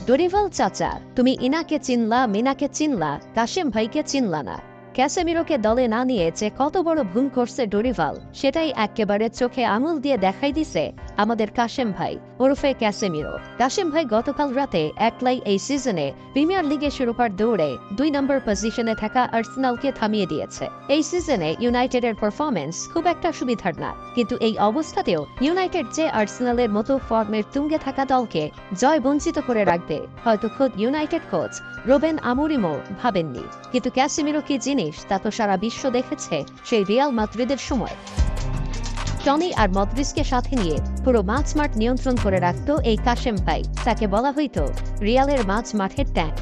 Dorival চাচা, তুমি ইনাকে চিনলা, মিনাকে চিনলা, কাশেম ভাইকে চিনলা না। ক্যাসেমিরোকে দলে না নিয়ে যে কত বড় ভুল করছে ডরিভাল, সেটাই একেবারে চোখে আঙুল দিয়ে দেখাই দিছে আমাদের কাশেম ভাই ওরফে ক্যাসেমিরো। কাশেম ভাই গতকাল রাতে একলাই এই সিজনে প্রিমিয়ার লিগে শিরোপার দৌড়ে 2 নম্বর পজিশনে থাকা আর্সেনালকে থামিয়ে দিয়েছে। এই সিজনে ইউনাইটেডের পারফরমেন্স খুব একটা সুবিধার না, কিন্তু এই অবস্থাতেও ইউনাইটেড যে আর্সেনালের মতো ফর্মের তুঙ্গে থাকা দলকে জয় বঞ্চিত করে রাখবে, হয়তো খোদ ইউনাইটেড কোচ রুবেন আমোরিমও ভাবেননি। কিন্তু ক্যাসেমিরো কি জিনিস তা তো সারা বিশ্ব দেখেছে সেই রিয়াল মাদ্রিদের সময়। টনি আর মদ্রিজকে সাথে নিয়ে পুরো মাঝ মাঠ নিয়ন্ত্রণ করে রাখত এই কাশেম ভাই। তাকে বলা হইত রিয়ালের মাঝ মাঠের ট্যাঙ্ক।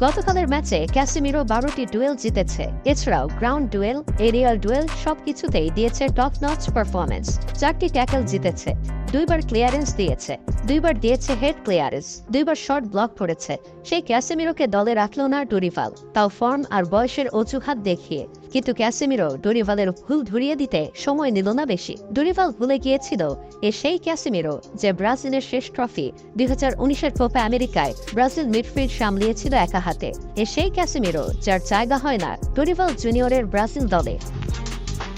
গতকালের ম্যাচে ক্যাসেমিরো 12টি ডুয়েল জিতেছে। এছাড়াও গ্রাউন্ড ডুয়েল, এরিয়াল ডুয়েল সবকিছুতেই দিয়েছে টপ নচ পারফরমেন্স। 4টি ট্যাকল জিতেছে, 2বার ক্লিয়ারেন্স দিয়েছে, 2বার দিয়েছে হেড ক্লিয়ারেন্স, 2বার শর্ট ব্লক করেছে। সেই ক্যাসেমিরোকে দলে রাখলো না ডরিভাল, তাও ফর্ম আর বয়সের অজুহাত দেখিয়ে। কিন্তু ক্যাসেমিরো ডরিভালের ভুল ধরিয়ে দিতে সময় নিল না বেশি। ডরিভাল ভুলে গিয়েছিল সেই ক্যাসেমিরো যে ব্রাজিলের শেষ ট্রফি 2019-এর কোপা আমেরিকায় ব্রাজিল মিডফিল্ড সামলিয়েছিল একা হাতে। সেই ক্যাসেমিরো যার জায়গা হয় না ডরিভাল জুনিয়রের ব্রাজিল দলে।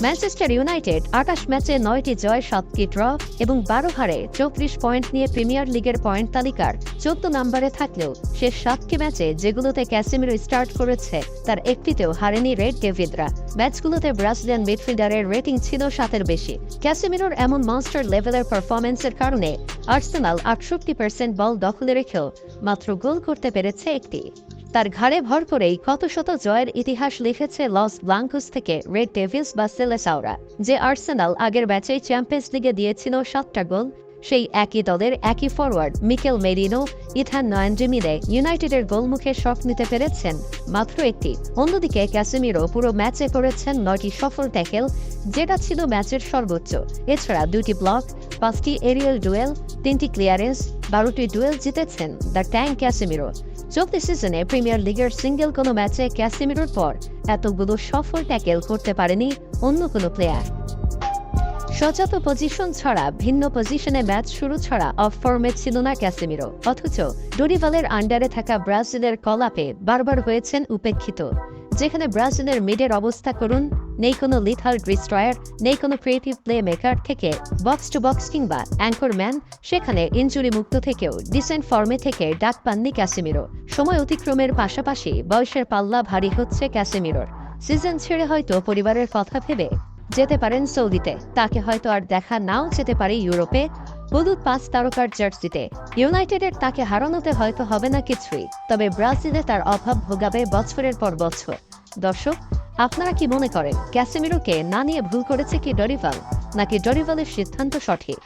ম্যানচেস্টার ইউনাইটেড 28 ম্যাচে 9টি জয়, 7টি ড্র এবং 12 হারে 34 পয়েন্ট নিয়ে প্রিমিয়ার লিগের পয়েন্ট তালিকার 14 নম্বরে থাকলেও শেষ 7টি ম্যাচে যেগুলোতে ক্যাসেমিরো স্টার্ট করেছে তার একটিতেও হারেনি রেড ডেভিডরা। ম্যাচগুলোতে ব্রাজিলিয়ান মিডফিল্ডারের রেটিং ছিল 7-এর বেশি। ক্যাসেমিরোর এমন মনস্টার লেভেলের পারফরমেন্সের কারণে আর্সেনাল 68% বল দখলে রেখেও মাত্র গোল করতে পেরেছে একটি। তার ঘাড়ে ভর করেই কত শত জয়ের ইতিহাস লিখেছে লস ব্লাঙ্কোস থেকে রেড ডেভিলস বা সেলেসাওরা। যে আর্সেনাল আগের ম্যাচেই চ্যাম্পিয়ন্স লিগে দিয়েছিল 7টা গোল, সেই একই দলের একই ফরওয়ার্ড মিকেল মেরিনো, ইথান নয়েন্ডি মিলে ইউনাইটেডের গোলমুখে শট নিতে পেরেছেন মাত্র একটি। অন্যদিকে ক্যাসেমিরো পুরো ম্যাচে করেছেন 9টি সফল ট্যাকেল, যেটা ছিল ম্যাচের সর্বোচ্চ। এছাড়া 2টি ব্লক, 5টি এরিয়াল ডুয়েল, 3টি ক্লিয়ারেন্স, 12টি ডুয়েল জিতেছেন দ্য ট্যাঙ্ক ক্যাসেমিরো। চলতি সিজনে প্রিমিয়ার লিগের সিঙ্গেল কোনো ম্যাচে ক্যাসেমিরোর পর এতগুলো সফল ট্যাকেল করতে পারেনি অন্য কোনো প্লেয়ার। সজাত পজিশন ছাড়া, ভিন্ন পজিশনে ম্যাচ শুরু ছাড়া অফ ফর্মে ছিল না ক্যাসেমিরো। অথচ ডরিভালের আন্ডারে থাকা ব্রাজিলের কলাপে বারবার হয়েছেন উপেক্ষিত। যেখানে ব্রাজিলের মিডের অবস্থা করুন, নেই কোনো লিথাল ডিস্ট্রয়ার, নেই কোনো ক্রিয়েটিভ প্লে মেকার থেকে বক্স টু বক্স কিংবা অ্যাঙ্করম্যান, সেখানে ইনজুরি মুক্ত থেকেও ডিসেন্ট ফর্মে থেকে ডাক পাননি ক্যাসেমিরো। সময় অতিক্রমের পাশাপাশি বয়সের পাল্লা ভারী হচ্ছে ক্যাসেমিরোর। সিজন ছেড়ে হয়তো পরিবারের কথা ভেবে যেতে পারেন সৌদিতে, তাকে হয়তো আর দেখা নাও যেতে পারে ইউরোপে হলুদ 5 তারকার জার্সিতে। ইউনাইটেডের তাকে হারানোতে হয়তো হবে না কিছুই, তবে ব্রাজিলে তার অভাব ভোগাবে বছরের পর বছর। দর্শক, আপনারা কি মনে করেন ক্যাসেমিরোকে না নিয়ে ভুল করেছে কি ডরিভাল, নাকি ডরিভালের সিদ্ধান্ত সঠিক?